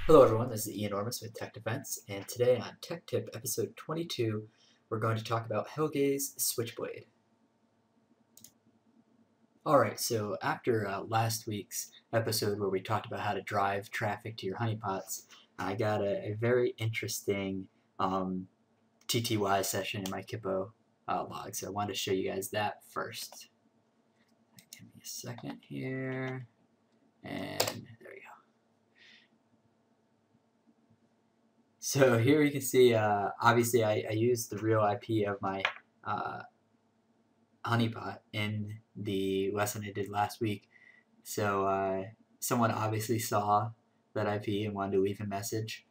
Hello everyone, this is Enormous with Tekdefense, and today on TekTip episode 22, we're going to talk about Helge's Switchblade. Alright, so after last week's episode where we talked about how to drive traffic to your honeypots, I got a very interesting TTY session in my Kippo log, so I wanted to show you guys that first. Give me a second here, and there we go. So here you can see, obviously I used the real IP of my honeypot in the lesson I did last week. So someone obviously saw that IP and wanted to leave a message.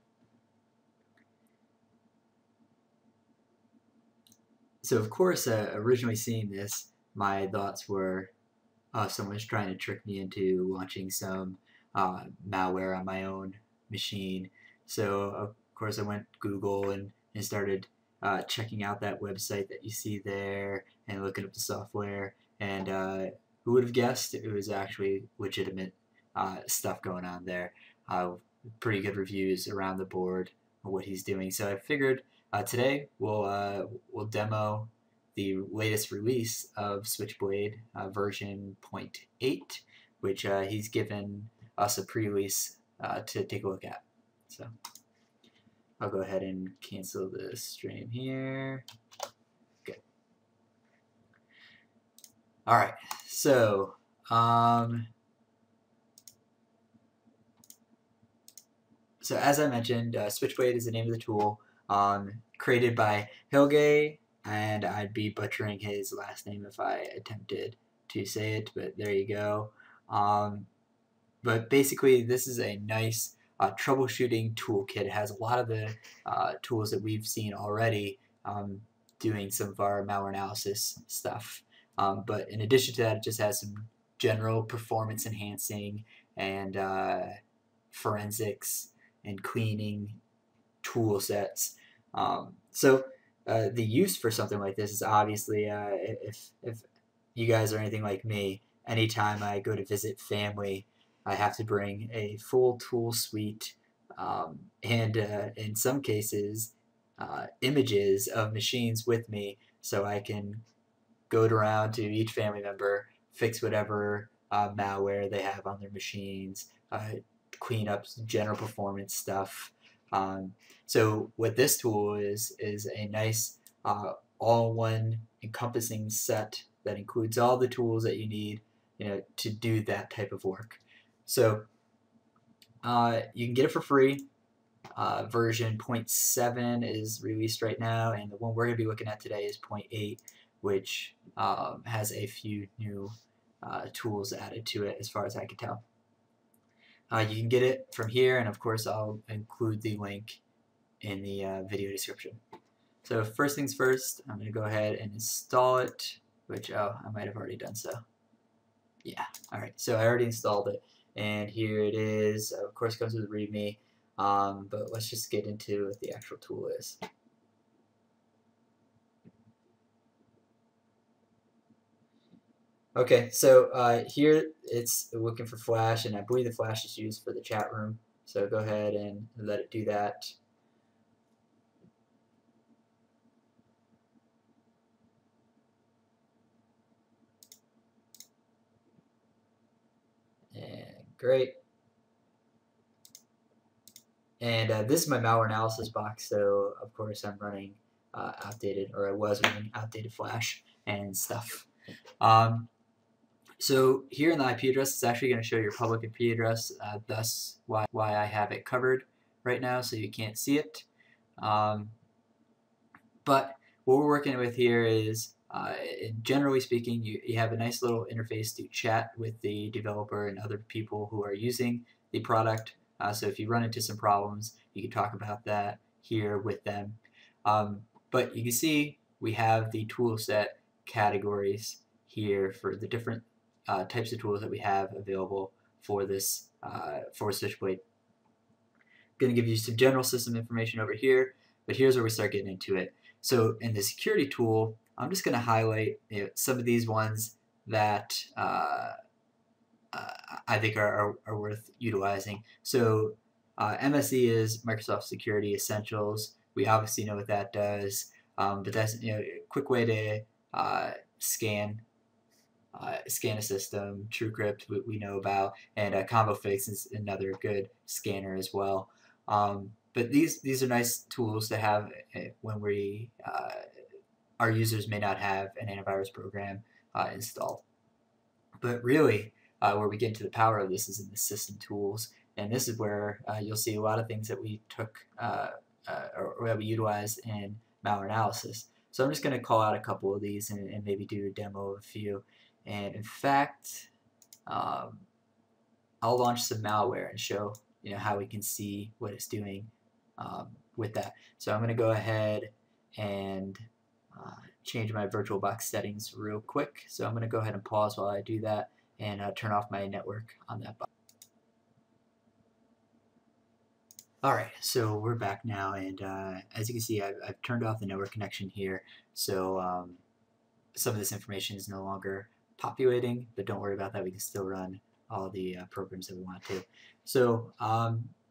So of course, originally seeing this, my thoughts were, someone's trying to trick me into launching some malware on my own machine. So of course I went Google and started checking out that website that you see there and looking up the software, and who would have guessed it was actually legitimate stuff going on there. Pretty good reviews around the board of what he's doing. So I figured today we'll demo the latest release of Switchblade, version 0.8, which he's given us a pre-release to take a look at. So I'll go ahead and cancel the stream here. Good. All right. So so as I mentioned, Switchblade is the name of the tool, created by Helge, and I'd be butchering his last name if I attempted to say it, but there you go. But basically, this is a nice troubleshooting toolkit. It has a lot of the tools that we've seen already, doing some of our malware analysis stuff. But in addition to that, it just has some general performance enhancing and forensics and cleaning tool sets. So the use for something like this is obviously, if you guys are anything like me, anytime I go to visit family, I have to bring a full tool suite, and in some cases images of machines with me, so I can go around to each family member, fix whatever malware they have on their machines, clean up general performance stuff. So what this tool is a nice all-in-one encompassing set that includes all the tools that you need, to do that type of work. So you can get it for free. Version 0.7 is released right now, and the one we're going to be looking at today is 0.8, which has a few new tools added to it as far as I can tell. You can get it from here, and of course I'll include the link in the video description. So first things first, I'm going to go ahead and install it, which, I might have already done so. Yeah, alright, so I already installed it, and here it is. Of course it comes with a README, but let's just get into what the actual tool is. Okay, so here it's looking for Flash, and I believe the Flash is used for the chat room, so go ahead and let it do that. And great. And this is my malware analysis box, so of course I'm running outdated, or I was running outdated Flash and stuff. So here in the IP address, it's actually going to show your public IP address, thus why I have it covered right now, so you can't see it. But what we're working with here is, generally speaking, you have a nice little interface to chat with the developer and other people who are using the product. So if you run into some problems, you can talk about that here with them. But you can see we have the tool set categories here for the different types of tools that we have available for this for Switchblade. I'm going to give you some general system information over here, but here's where we start getting into it. So in the security tool, I'm just going to highlight some of these ones that I think are worth utilizing. So MSE is Microsoft Security Essentials. We obviously know what that does, but that's a quick way to scan a system. TrueCrypt we know about, and Combo Fix is another good scanner as well. But these are nice tools to have when we our users may not have an antivirus program installed. But really, where we get into the power of this is in the system tools, and this is where you'll see a lot of things that we took or that we utilized in malware analysis. So I'm just going to call out a couple of these and maybe do a demo of a few. And in fact, I'll launch some malware and show how we can see what it's doing with that. So I'm going to go ahead and change my VirtualBox settings real quick. So I'm going to go ahead and pause while I do that and turn off my network on that box. Alright, so we're back now, and as you can see, I've turned off the network connection here, so some of this information is no longer populating, but don't worry about that. We can still run all the programs that we want to. So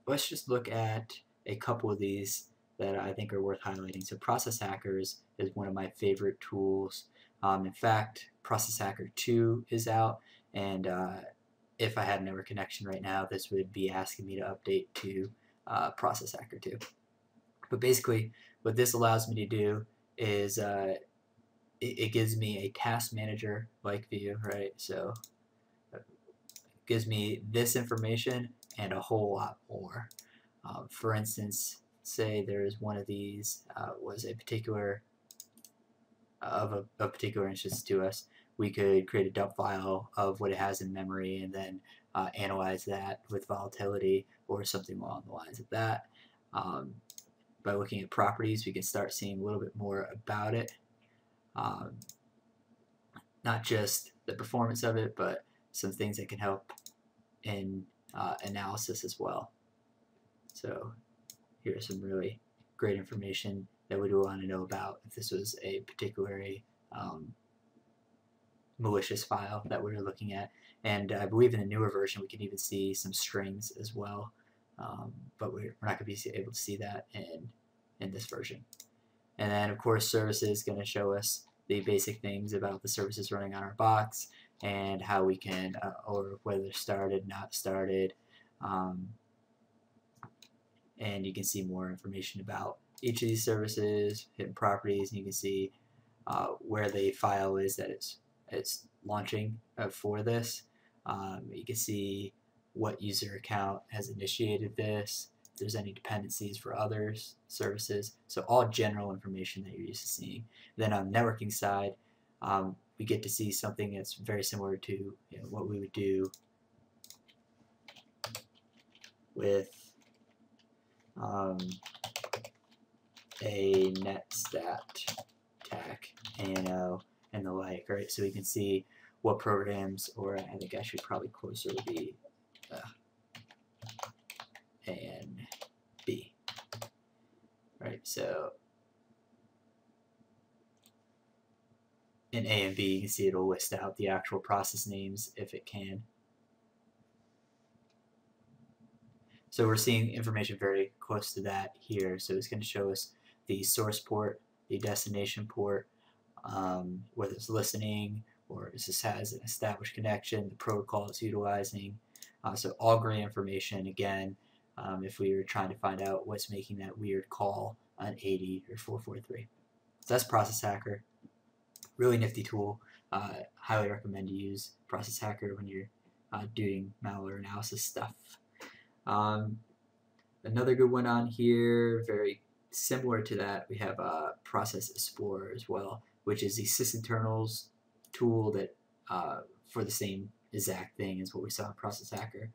let's just look at a couple of these that I think are worth highlighting. So Process Hackers is one of my favorite tools. In fact, Process Hacker 2 is out, and if I had a network connection right now, this would be asking me to update to Process Hacker 2. But basically, what this allows me to do is it gives me a task manager like view, right? So it gives me this information and a whole lot more. For instance, say there's one of these was a particular of a particular interest to us. We could create a dump file of what it has in memory and then analyze that with volatility or something along the lines of that. By looking at properties, we can start seeing a little bit more about it. Not just the performance of it, but some things that can help in analysis as well. So here's some really great information that we would want to know about if this was a particularly malicious file that we were looking at. And I believe in the newer version we can even see some strings as well, but we're not going to be able to see that in this version. And then of course services is going to show us the basic things about the services running on our box and how we can, or whether they're started, not started, and you can see more information about each of these services, hidden properties, and you can see where the file is that it's launching for this. You can see what user account has initiated this, if there's any dependencies for other services, so all general information that you're used to seeing. Then on the networking side, we get to see something that's very similar to what we would do with a netstat tac, ANO, and the like, right? So we can see what programs, or I think actually probably closer would be A and B, right? So in A and B, you can see it'll list out the actual process names if it can. So we're seeing information very close to that here. So it's going to show us the source port, the destination port, whether it's listening or if this has an established connection, the protocol it's utilizing. So all great information, again, if we were trying to find out what's making that weird call on 80 or 443. So that's Process Hacker. Really nifty tool. Highly recommend you use Process Hacker when you're doing malware analysis stuff. Another good one on here, very similar to that, we have Process Explorer as well, which is the sysinternals tool that for the same exact thing as what we saw in Process Hacker.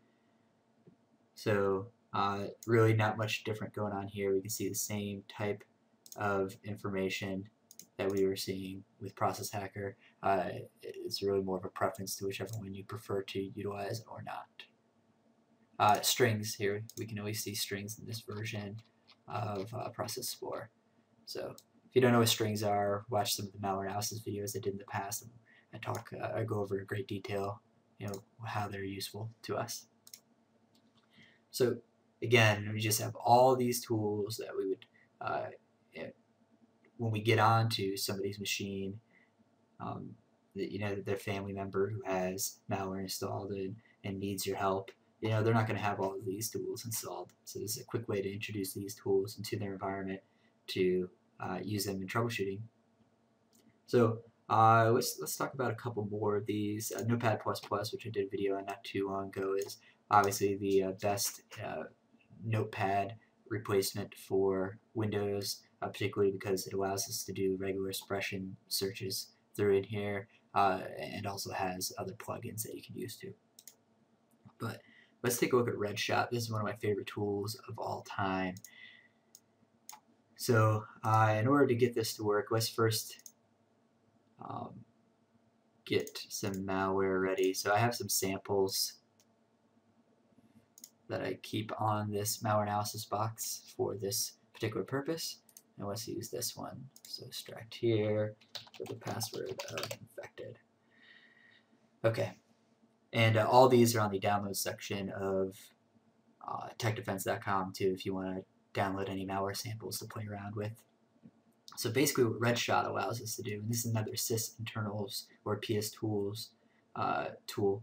So really not much different going on here. We can see the same type of information that we were seeing with Process Hacker. It's really more of a preference to whichever one you prefer to utilize or not. Strings here, we can always see strings in this version of Process Explorer. So if you don't know what strings are, watch some of the malware analysis videos I did in the past. I go over in great detail, how they're useful to us. So again, we just have all these tools that we would, when we get onto somebody's machine, their family member who has malware installed and needs your help, they're not going to have all of these tools installed. So this is a quick way to introduce these tools into their environment to use them in troubleshooting. So let's talk about a couple more of these. Notepad++, which I did a video on not too long ago, is obviously the best Notepad replacement for Windows, particularly because it allows us to do regular expression searches through in here, and also has other plugins that you can use too. But let's take a look at Redshot. This is one of my favorite tools of all time. So in order to get this to work, let's first get some malware ready. So I have some samples that I keep on this malware analysis box for this particular purpose. And let's use this one. So extract here with the password of infected. Okay. And all these are on the download section of Tekdefense.com too, if you want to download any malware samples to play around with. So basically what Redshot allows us to do, and this is another sysinternals or PS tools tool,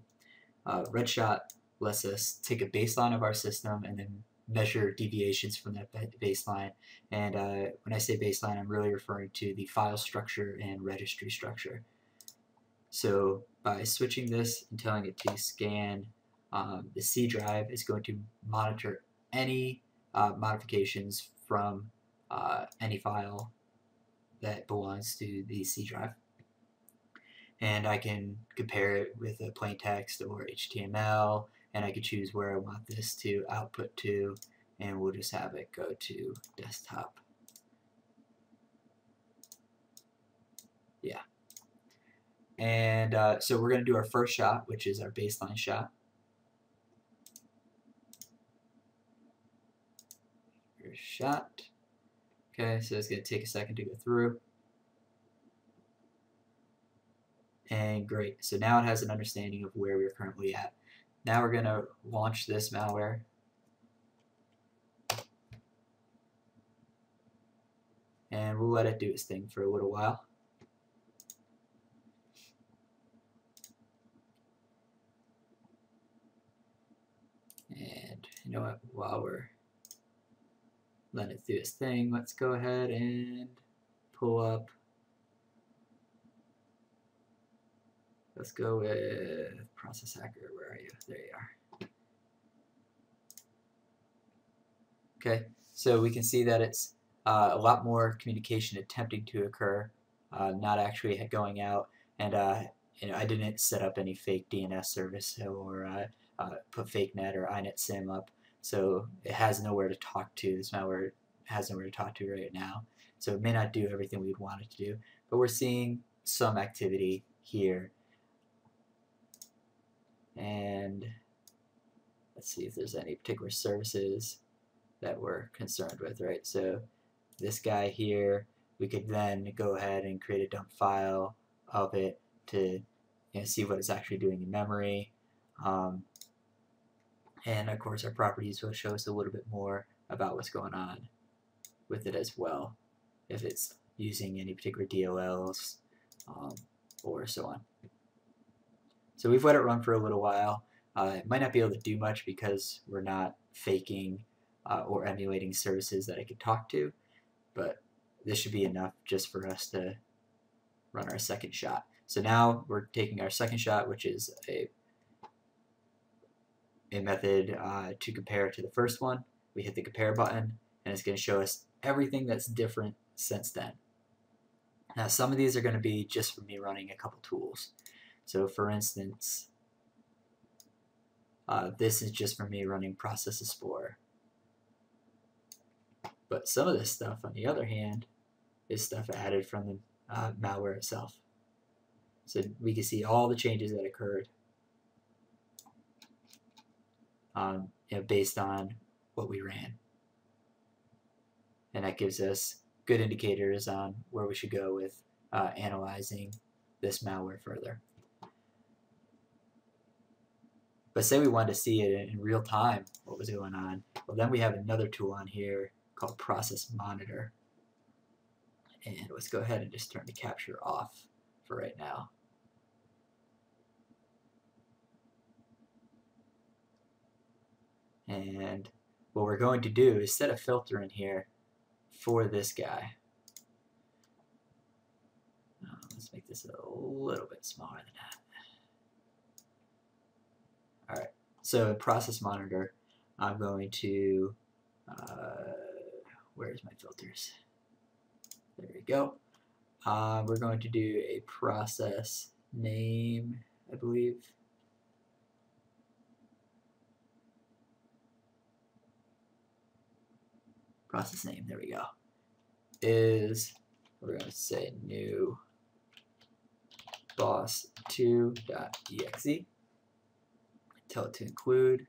Redshot lets us take a baseline of our system and then measure deviations from that baseline. And when I say baseline, I'm really referring to the file structure and registry structure. So by switching this and telling it to scan the C drive, is going to monitor any modifications from any file that belongs to the C drive. And I can compare it with a plain text or HTML, and I can choose where I want this to output to, and we'll just have it go to desktop. Yeah. And so we're going to do our first shot, which is our baseline shot. First shot. Okay, so it's going to take a second to go through. And great. So now it has an understanding of where we're currently at. Now we're going to launch this malware. And we'll let it do its thing for a little while. And you know what, while we're letting it do its thing, let's go ahead and pull up. Let's go with Process Hacker. Where are you? There you are. Okay, so we can see that it's a lot more communication attempting to occur, not actually going out. And I didn't set up any fake DNS service or put fake net or inet sim up, so it has nowhere to talk to. This malware has nowhere to talk to right now, so it may not do everything we'd want it to do, but we're seeing some activity here. And let's see if there's any particular services that we're concerned with, right? So this guy here, we could then go ahead and create a dump file of it to see what it's actually doing in memory. And of course our properties will show us a little bit more about what's going on with it as well, if it's using any particular DLLs or so on. So we've let it run for a little while. It might not be able to do much because we're not faking or emulating services that it could talk to, but this should be enough just for us to run our second shot. So now we're taking our second shot, which is a method to compare to the first one. We hit the compare button, and it's going to show us everything that's different since then. Now some of these are going to be just from me running a couple tools. So for instance, this is just for me running Process Explorer. But some of this stuff, on the other hand, is stuff added from the malware itself. So we can see all the changes that occurred based on what we ran. And that gives us good indicators on where we should go with analyzing this malware further. But say we wanted to see it in real time, what was going on. Well, then we have another tool on here called Process Monitor. And let's go ahead and just turn the capture off for right now. And what we're going to do is set a filter in here for this guy. Let's make this a little bit smaller than that. Alright, so in Process Monitor, I'm going to, where's my filters? There we go. We're going to do a process name, I believe. Process name, there we go, is, we're going to say new boss2.exe. Tell it to include,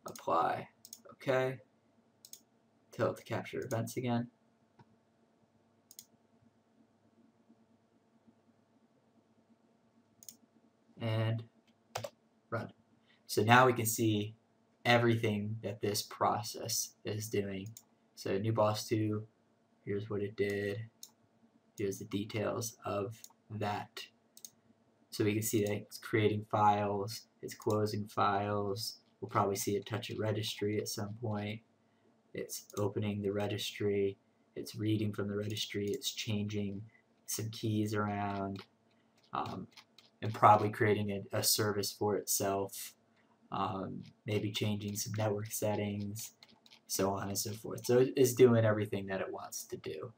apply, okay. Tell it to capture events again. And run. So now we can see everything that this process is doing. So new boss2, here's what it did. Here's the details of that. So we can see that it's creating files, it's closing files. We'll probably see it touch a registry at some point. It's opening the registry, it's reading from the registry, it's changing some keys around, and probably creating a service for itself, maybe changing some network settings, so on and so forth. So it's doing everything that it wants to do.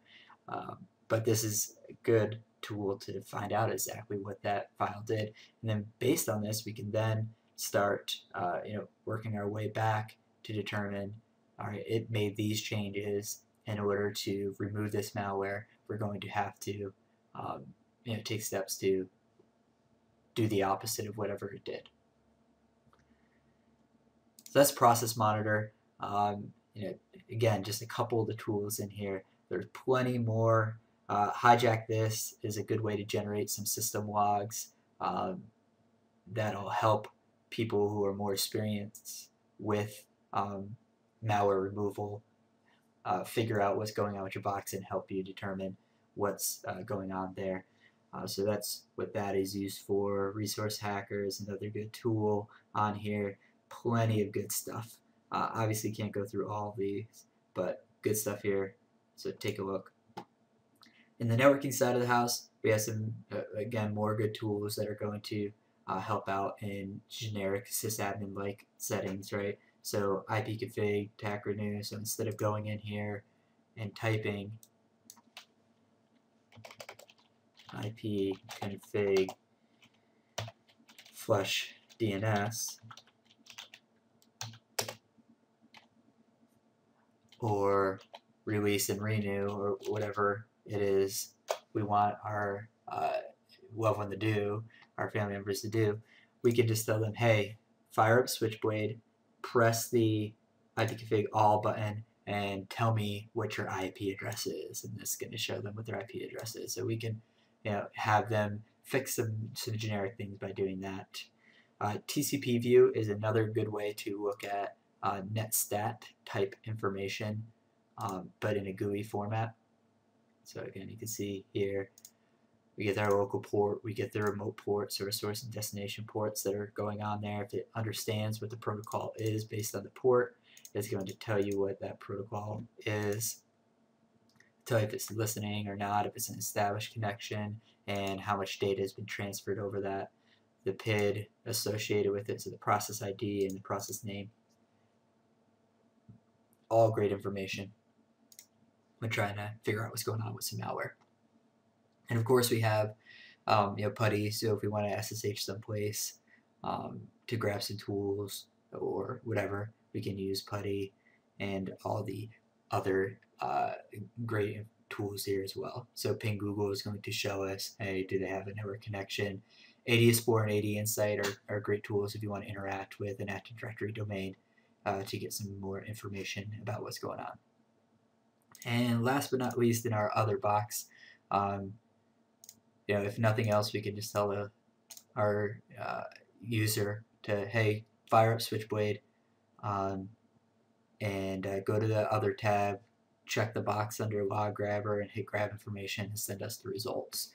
But this is a good tool to find out exactly what that file did. And then based on this, we can then start working our way back to determine, all right, it made these changes. In order to remove this malware, we're going to have to take steps to do the opposite of whatever it did. So that's Process Monitor. Again, just a couple of the tools in here. There's plenty more. Hijack This is a good way to generate some system logs that'll help people who are more experienced with malware removal figure out what's going on with your box and help you determine what's going on there. So that's what that is used for. Resource Hacker is another good tool on here. Plenty of good stuff. Obviously can't go through all of these, but good stuff here. So take a look. In the networking side of the house, we have some, again, more good tools that are going to help out in generic sysadmin-like settings, right? So ipconfig, tac-renew. So instead of going in here and typing ipconfig flush DNS or release and renew or whatever it is we want our loved one to do, our family members to do, we can just tell them, hey, fire up Switchblade, press the ipconfig all button, and tell me what your IP address is, and this is going to show them what their IP address is. So we can have them fix some generic things by doing that. TCP view is another good way to look at netstat type information, but in a GUI format. So again, you can see here we get our local port, we get the remote ports or source and destination ports that are going on there. If it understands what the protocol is based on the port, it's going to tell you what that protocol is, tell you if it's listening or not, if it's an established connection, and how much data has been transferred over that, the PID associated with it, so the process ID and the process name. All great information when trying to figure out what's going on with some malware. And of course we have PuTTY, so if we want to SSH someplace to grab some tools or whatever, we can use PuTTY and all the other great tools here as well. So Ping Google is going to show us, hey, do they have a network connection? ADSpore and AD Insight are great tools if you want to interact with an Active Directory domain to get some more information about what's going on. And last but not least, in our other box, if nothing else, we can just tell our user to, hey, fire up Switchblade, and go to the other tab, check the box under log grabber, and hit grab information and send us the results.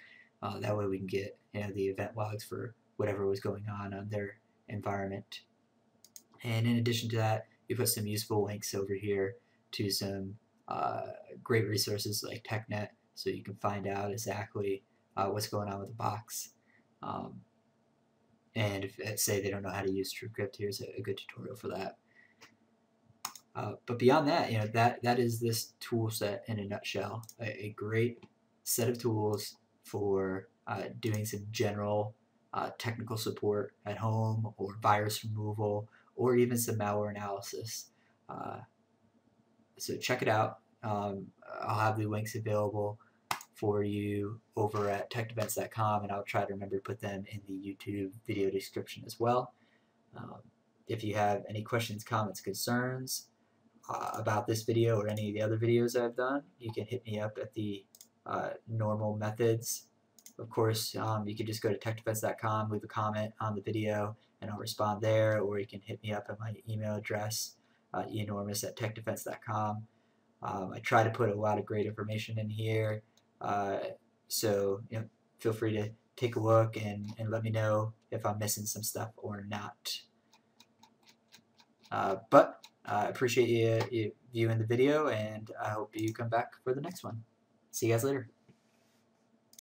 That way we can get the event logs for whatever was going on their environment. And in addition to that, we put some useful links over here to some great resources like TechNet, so you can find out exactly what's going on with the box. And if, say, they don't know how to use TrueCrypt, here's a good tutorial for that. But beyond that, that is this tool set in a nutshell. A great set of tools for doing some general technical support at home, or virus removal, or even some malware analysis. So check it out. I'll have the links available for you over at Tekdefense.com, and I'll try to remember to put them in the YouTube video description as well. If you have any questions, comments, concerns about this video or any of the other videos I've done, you can hit me up at the normal methods. Of course, you can just go to Tekdefense.com, leave a comment on the video, and I'll respond there, or you can hit me up at my email address, enormous@Tekdefense.com. I try to put a lot of great information in here, so feel free to take a look and let me know if I'm missing some stuff or not. But I appreciate you viewing the video, and I hope you come back for the next one. See you guys later.